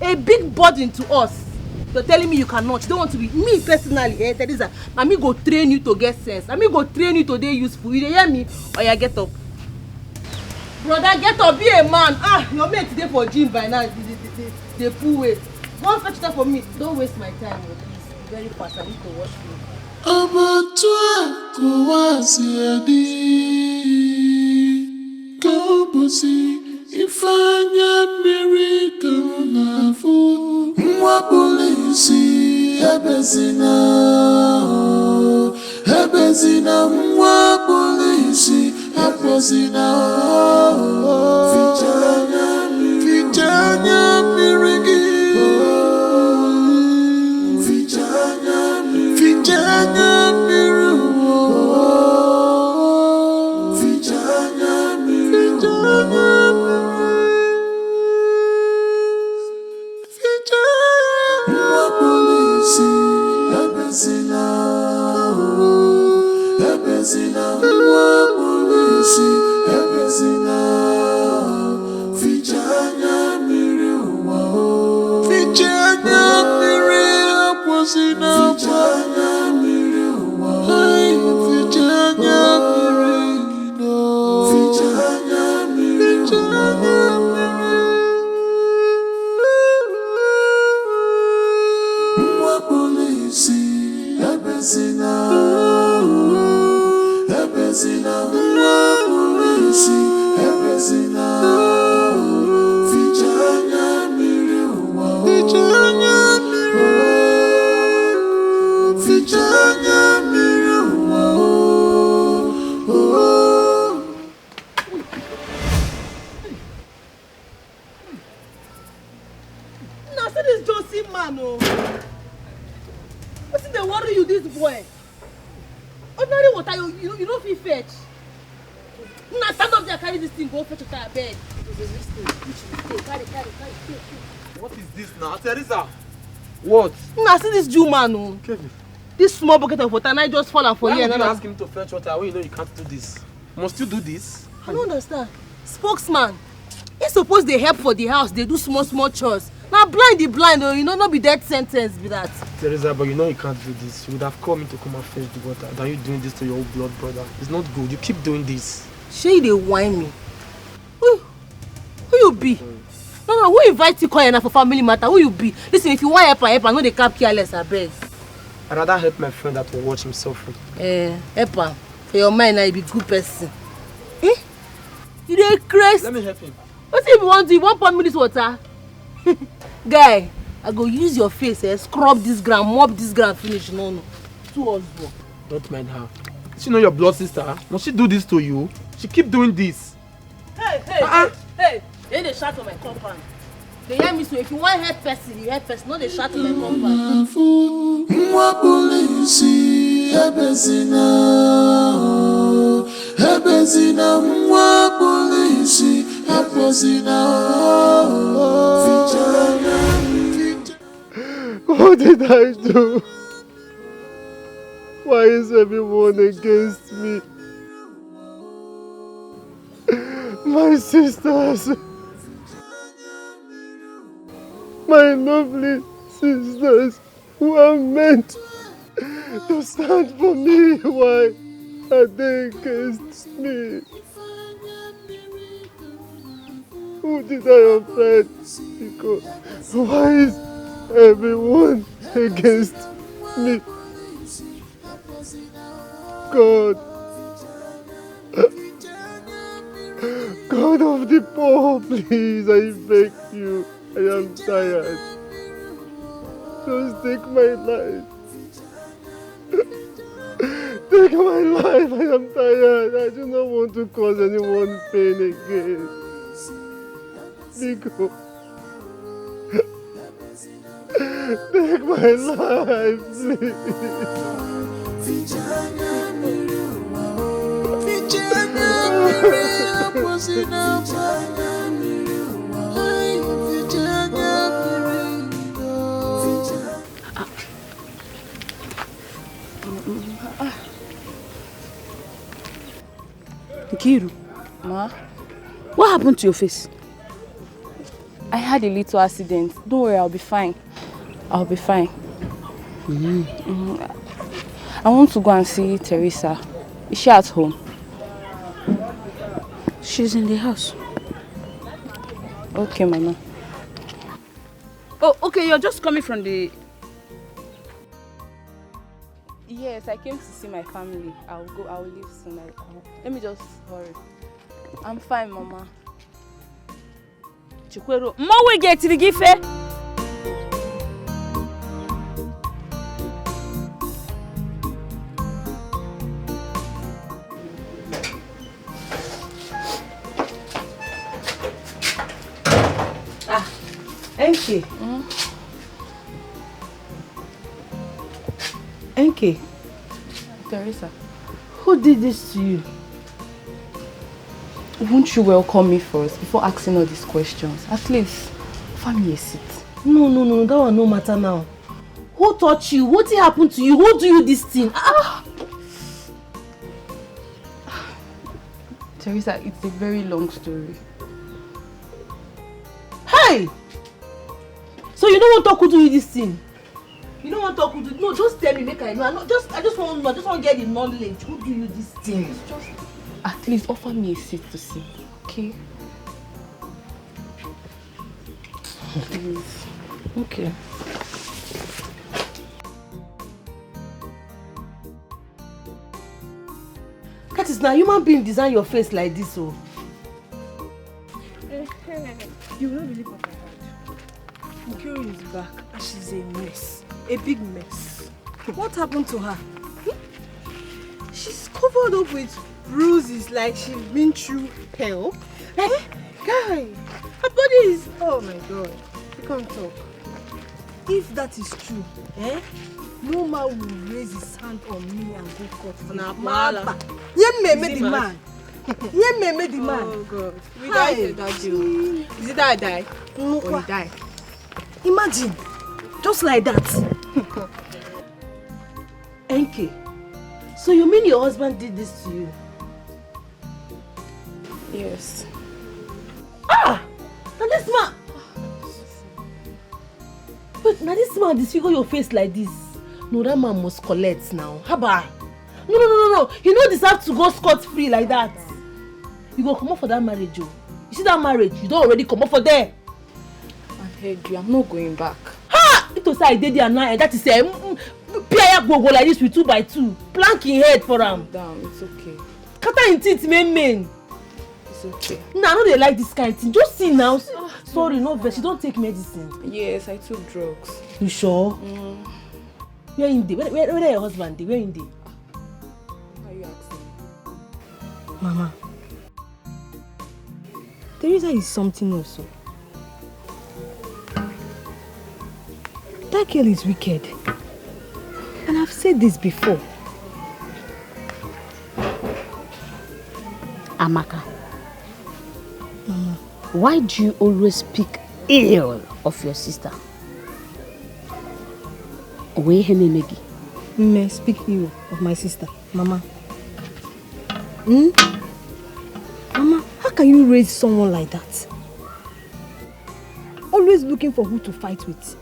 A big burden to us. You're telling me you cannot. You don't want to be me personally, Teresa. I me go train you to get sense. I me go train you to be useful. You hear me? Or you get up. Brother, get up, be a man. Your mate today for gym by now. They pull weight. Go and fetch that for me. Don't waste my time, please. Very fast. I need to watch you. Ifanya miracle na fu mwa polisi ebezina mwa polisi ebezina fichanya mirigi fichanya miru Teresa! What? Nah, see this Jew man, oh. This small bucket of water and I just fall for you. Why would you ask him to fetch water when you know you can't do this? Must you do this? I don't understand. Spokesman, he's supposed to help for the house. They do small chores. Now blind the blind, oh, you know, not be death sentence be that. Teresa, but you know you can't do this. You would have called me to come and fetch the water than you doing this to your old blood brother. It's not good. You keep doing this. Shay, they whine me. Who you be? No, who invite you call for family matter? Who you be? Listen, if you want help, I know they can't careless, I beg. I'd rather help my friend that will watch him suffering. Help her. For your mind, I be good person. You dey crazy. Let me help him. What if you want to? You want pour me this water? Guy, I go use your face, scrub this ground, mop this ground, finish. No. 2 us go. Don't mind her. She know your blood sister. Must she do this to you? She keep doing this. Hey! They shout on my compound. They hear me, so if you want help person, you help person. No, they shout on my compound. What did I do? Why is everyone against me? My sisters, my lovely sisters who are meant to stand for me, why are they against me? Who did I offend? Because why is everyone against me? God, God of the poor, please, I beg you, I am tired. Just take my life. Take my life, I am tired. I do not want to cause anyone pain again. Nico, take my life, please. Nkiru, Ma? what happened to your face? I had a little accident. Don't worry, I'll be fine. I'll be fine. I want to go and see Teresa. Is she at home? She's in the house. Okay, Mama. Oh, okay, you're just coming from the... Yes, I came to see my family. I'll leave soon. Let me just hurry. I'm fine, Mama. Chikwero, we get to the gife. Enke. Enke. Teresa. Who did this to you? Won't you welcome me first before asking all these questions? At least, find me a seat. No, that one no matter now. Who taught you? What happened to you? Who do you this thing? Teresa, it's a very long story. Hey! So you don't want to talk who do you this thing? You don't want to talk who do? No, just tell me, make I know. I just want to know. I just want to get the knowledge. Who do you this thing? Just at least offer me a seat to sit, okay? Please. Okay. That is now human being design your face like this, oh. You will not believe what I heard. Mukiri is back and she's a mess. A big mess. What happened to her? She's covered up with bruises like she's been through hell. Guy, her body is... Oh my God. You can't talk. If that is true, no man will raise his hand on me and go court for the man. The man. The man. Oh God. We die for that you. Is it that I die? No, or you die? Imagine. Just like that. Enke. So you mean your husband did this to you? Yes. Now this man. But now this man disfigure your face like this. No, that man must collect now. Haba. No. You don't deserve to go scot-free like that. You go come up for that marriage, oh. You see that marriage? You don't already come up for there. I heard you. I'm not going back. Ha! It was I did and now that is a go like this with 2 by 2. Plank in head for him. Down. It's okay. Kata in teeth, men. It's okay. Nah, I know they like this kind of thing. Just see now. Sorry, no vex. You don't take medicine. Yes, I took drugs. You sure? Where in the? Where your husband? Where in the? Why are you asking me? Mama. Teresa is something also. That girl is wicked. And I've said this before. Amaka. Mama. Why do you always speak ill of your sister? May speak ill of my sister, Mama. Mama, how can you raise someone like that? Always looking for who to fight with.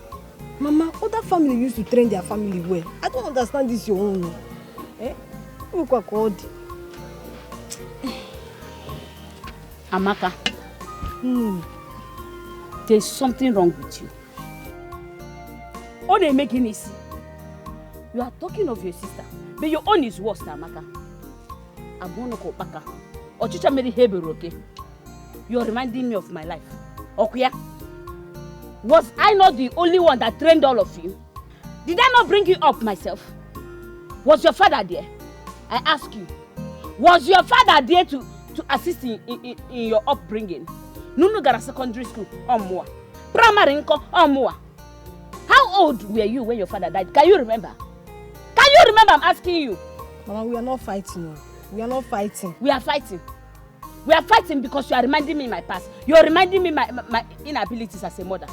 Mama, other family used to train their family well. I don't understand this your own. Amaka. There's something wrong with you. What are you making it? You are talking of your sister, but your own is worse, Amaka. I'm going to go back. Ochicha Mary Hebrew, okay? You're reminding me of my life. Okay? Was I not the only one that trained all of you? Did I not bring you up myself? Was your father there? I ask you. Was your father there to assist in your upbringing? Nunu gara secondary school or more. Primary income or more. How old were you when your father died? Can you remember? Can you remember? I'm asking you. Mama, we are not fighting. We are not fighting. We are fighting. We are fighting because you are reminding me my past. You are reminding me my inabilities as a mother.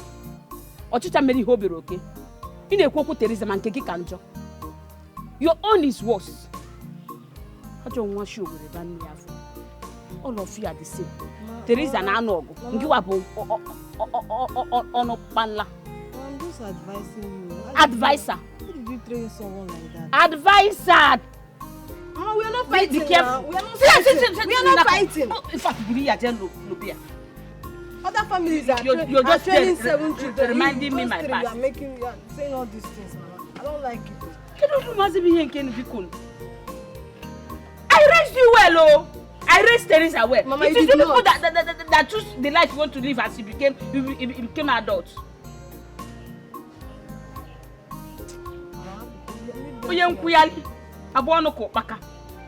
Ochicha Mary Hobiro, okay? In a Koko Teresa Mankeki Kanjo. Your own is worse. I don't want you to run me off. All of you are the same. Teresa and Anogo. You are on a panla. I'm just just advising you. Advisor? Why did you train someone like that? Advisor! Mama, we are not fighting. Be careful. We are not fighting. We are not fighting. In fact, give me a gentleman. Other families are you're just training 7 children. Reminding me my past. You are saying all these things, Mama. I don't like it. I raised you well, oh. I raised Teresa well. Mama, it you is did the not. people that choose the life you want to live as you became adults.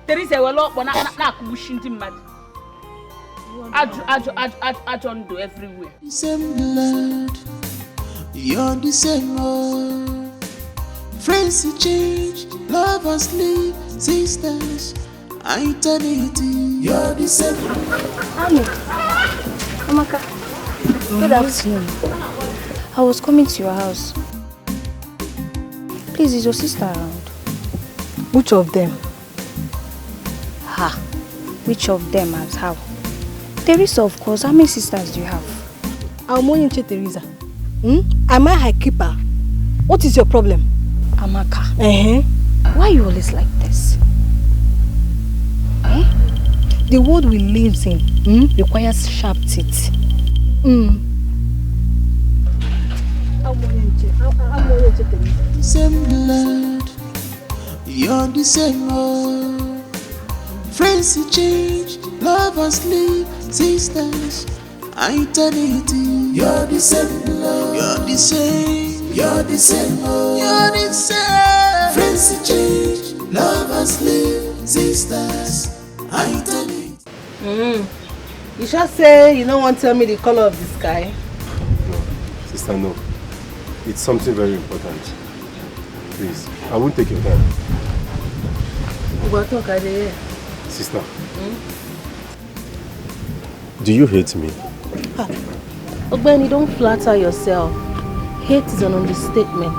Teresa will lock one mad. I don't do everywhere. Same blood, you're the same old. Friends you change, lovers leave, sisters, eternity. You're the same. Hello, Amaka. Good afternoon. I was coming to your house. Please, is your sister around? Which of them? Ha! Which of them as how? Teresa, of course. How many sisters do you have? I'm only Teresa. Am I her keeper? What is your problem? Amaka. Why are you always like this? The world we live in requires sharp teeth. Same blood, you're the same old. Friends you change, lovers leave, sisters, eternity. You're the same blood, you're the same, you're the same old. You're the same. Friends you change, lovers leave, sisters, eternity. You shall say you don't want to tell me the color of the sky. No, sister, no. It's something very important. Please, I won't take your time. Sister, do you hate me? Ogbeni, don't flatter yourself. Hate is an understatement.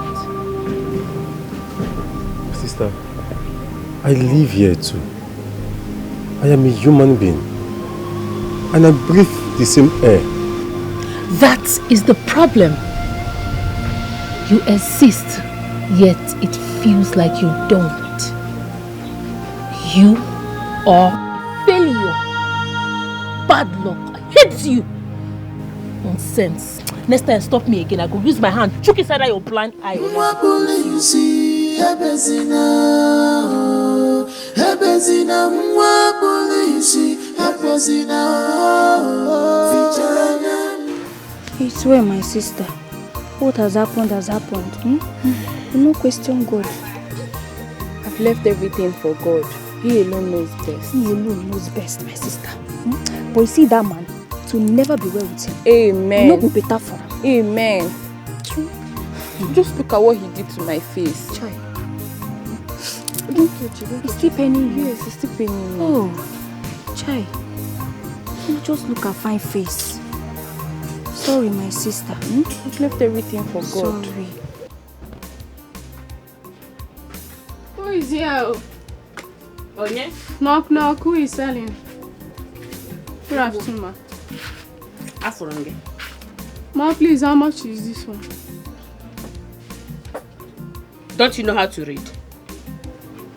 Sister, I live here too. I am a human being. And I breathe the same air. That is the problem. You exist, yet it feels like you don't. You are failure. Bad luck. I hate you. Nonsense. Next time stop me again, I go use my hand, choke inside your blind eye. It's well, my sister. What has happened has happened. You no question God. I've left everything for God. He alone knows best. He alone knows best, my sister. But you see that man, to never be well with him. Amen. No go better for him. Amen. Just look at what he did to my face. Chai. Don't touch it. It's still paining you. Yes, it's still paining me. Oh, Chai. You just look at fine face. Sorry, my sister. I've left everything for God. Sorry. Who is here? Oh, yeah? Knock, knock. Who is selling? Good afternoon, ma. Afurange. Ma, please, how much is this one? Don't you know how to read?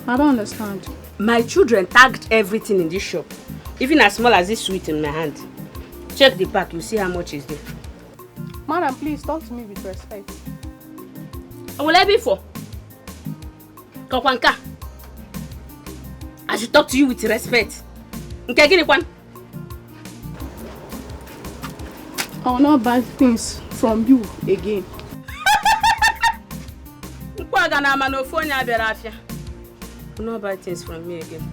I don't understand. My children tagged everything in this shop, even as small as this sweet in my hand. Check the pack, you see how much is there. Madam, please talk to me with respect. What will I be for? Kokwanka. I should talk to you with respect. Okay, give me one. I will not buy things from you again. I will not buy things from me again.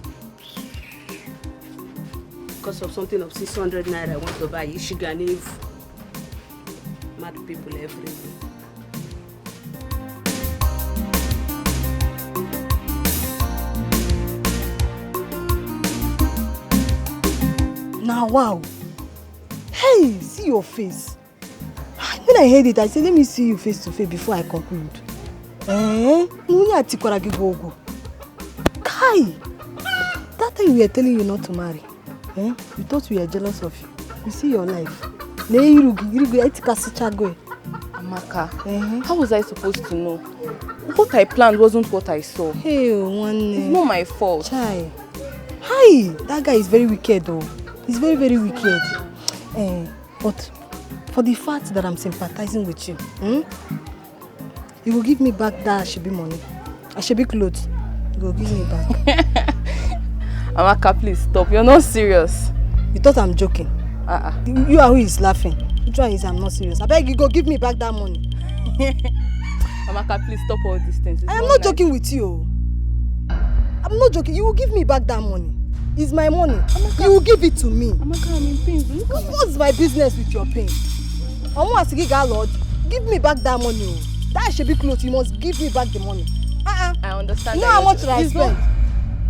Because of something of 600 naira, I want to buy sugar and Eve. Mad people everywhere. Now, wow. Hey, see your face. When I heard it, I said, let me see you face to face before I conclude. Kai! That time we were telling you not to marry. We thought we were jealous of you. You see your life. I'm Amaka, how was I supposed to know? What I planned wasn't what I saw. Hey, it's not my fault. Chai. Hi, that guy is very wicked though. He's very, very wicked. But for the fact that I'm sympathizing with you, you will give me back that Ashebi money. Ashebi clothes. You will give me back. Amaka, please stop. You're not serious. You thought I'm joking? You are who is laughing. Which one is I'm not serious? I beg you, go give me back that money. Amaka, please stop all these things. I am not joking with you. I'm not joking. You will give me back that money. It's my money. Amaka, you will give it to me. Amaka, I'm in pain. What's my business with your pain? Lord, give me back that money. That should be close. You must give me back the money. I understand. You know how much I spent?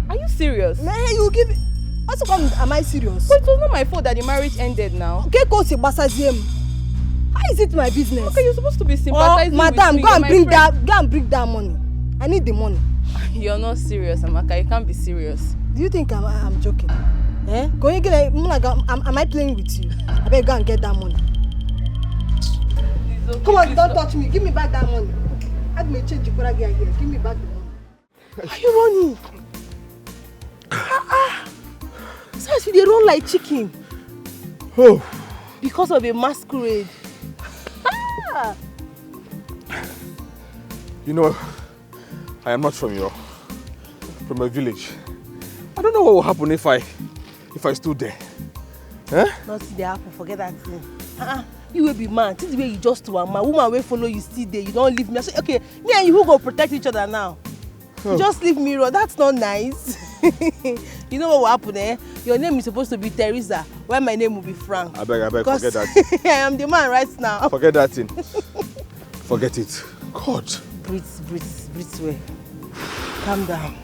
Are you serious? Man, you give it. Also, am I serious? But it was not my fault that the marriage ended now. Okay, how is it my business? Okay, you're supposed to be sympathizing madam, with me. Go and bring that money. I need the money. You're not serious, Amaka. You can't be serious. Do you think I'm joking? Am I playing with you? I better go and get that money. Okay, come on, don't touch me. Give me back that money. Add me change here. Give me back the money. Are you running? So they run like chicken. Oh. Because of a masquerade. You know, I am not from a village. I don't know what will happen if I stood there. Nothing dey happen, forget that thing. You will be man. This is where you just to a man. Woman will follow you still there. You don't leave me. I say, okay, me and you who go protect each other now. Oh. Just leave me alone. That's not nice. You know what will happen, eh? Your name is supposed to be Teresa, while my name will be Frank. I beg, forget that. I am the man right now. Forget that thing. Forget it. God. Breathe well. Calm down.